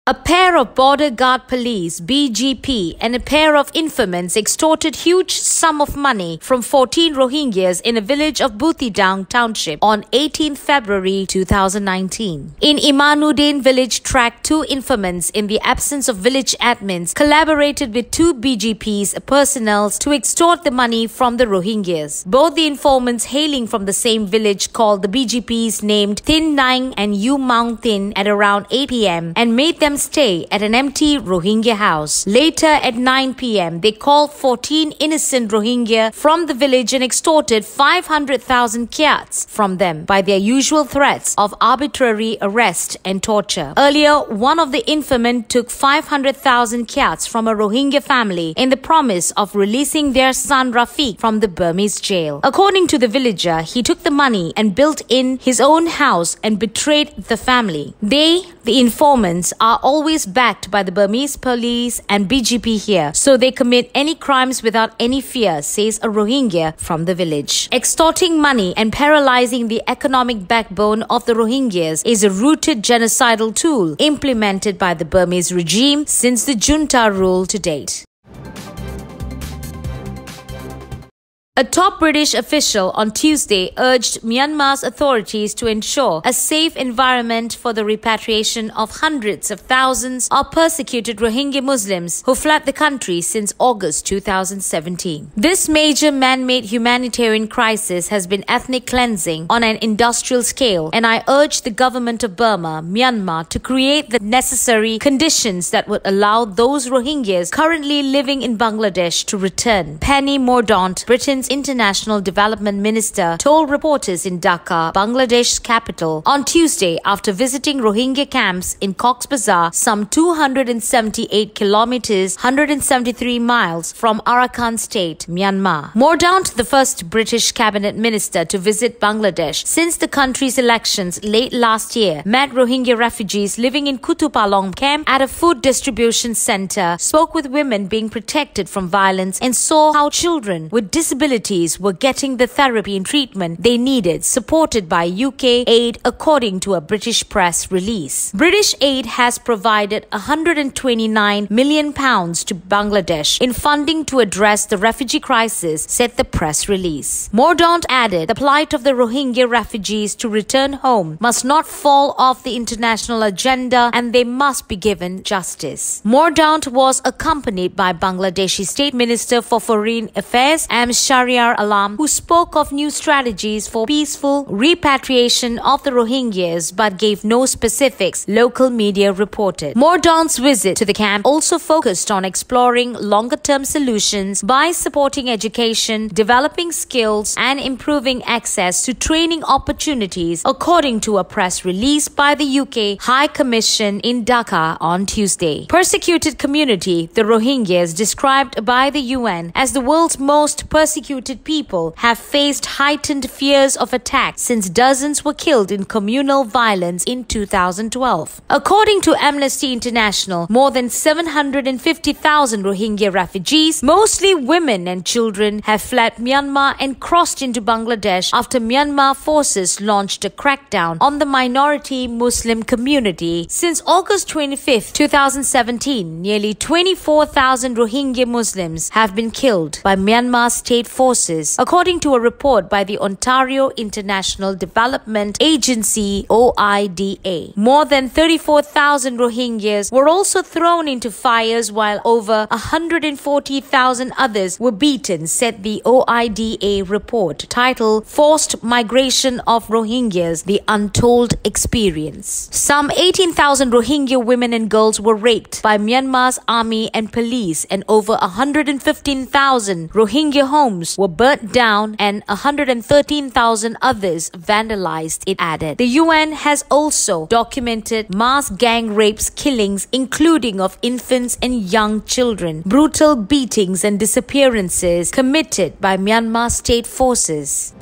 A pair of border guard police, BGP, and a pair of informants extorted huge sum of money from 14 Rohingyas in a village of Buthidaung Township on 18 February 2019. In Imanuddin village tract, 2 informants, in the absence of village admins, collaborated with 2 BGP's personnel to extort the money from the Rohingyas. Both the informants hailing from the same village called the BGPs named Thin Nang and Yu Maung Thin at around 8 p.m. and made them stay at an empty Rohingya house. Later at 9 p.m., they called 14 innocent Rohingya from the village and extorted 500,000 kyats from them by their usual threats of arbitrary arrest and torture. Earlier, one of the informants took 500,000 kyats from a Rohingya family in the promise of releasing their son Rafiq from the Burmese jail. According to the villager, he took the money and built in his own house and betrayed the family. They, the informants, are always backed by the Burmese police and BGP here, so they commit any crimes without any fear, says a Rohingya from the village. Extorting money and paralyzing the economic backbone of the Rohingyas is a rooted genocidal tool implemented by the Burmese regime since the junta rule to date. A top British official on Tuesday urged Myanmar's authorities to ensure a safe environment for the repatriation of hundreds of thousands of persecuted Rohingya Muslims who fled the country since August 2017. This major man-made humanitarian crisis has been ethnic cleansing on an industrial scale, and I urge the government of Burma, Myanmar, to create the necessary conditions that would allow those Rohingyas currently living in Bangladesh to return. Penny Mordaunt, Britain's International Development Minister, told reporters in Dhaka, Bangladesh's capital, on Tuesday after visiting Rohingya camps in Cox's Bazar, some 278 kilometers, 173 miles from Arakan State, Myanmar. Mordaunt, the first British cabinet minister to visit Bangladesh since the country's elections late last year, met Rohingya refugees living in Kutupalong camp at a food distribution center, spoke with women being protected from violence, and saw how children with disabilities were getting the therapy and treatment they needed, supported by UK aid, according to a British press release. British aid has provided £129 million to Bangladesh in funding to address the refugee crisis, said the press release. Mordaunt added, the plight of the Rohingya refugees to return home must not fall off the international agenda and they must be given justice. Mordaunt was accompanied by Bangladeshi State Minister for Foreign Affairs, Shahriar Alam, who spoke of new strategies for peaceful repatriation of the Rohingyas but gave no specifics, local media reported. Mordaunt's visit to the camp also focused on exploring longer-term solutions by supporting education, developing skills, and improving access to training opportunities, according to a press release by the UK High Commission in Dhaka on Tuesday. Persecuted community, the Rohingyas, described by the UN as the world's most persecuted people, have faced heightened fears of attack since dozens were killed in communal violence in 2012. According to Amnesty International, more than 750,000 Rohingya refugees, mostly women and children, have fled Myanmar and crossed into Bangladesh after Myanmar forces launched a crackdown on the minority Muslim community. Since August 25, 2017, nearly 24,000 Rohingya Muslims have been killed by Myanmar state forces, according to a report by the Ontario International Development Agency, OIDA. More than 34,000 Rohingyas were also thrown into fires, while over 140,000 others were beaten, said the OIDA report, titled Forced Migration of Rohingyas, The Untold Experience. Some 18,000 Rohingya women and girls were raped by Myanmar's army and police, and over 115,000 Rohingya homes were burnt down and 113,000 others vandalized, it added. The UN has also documented mass gang rapes, killings, including of infants and young children, brutal beatings and disappearances committed by Myanmar state forces.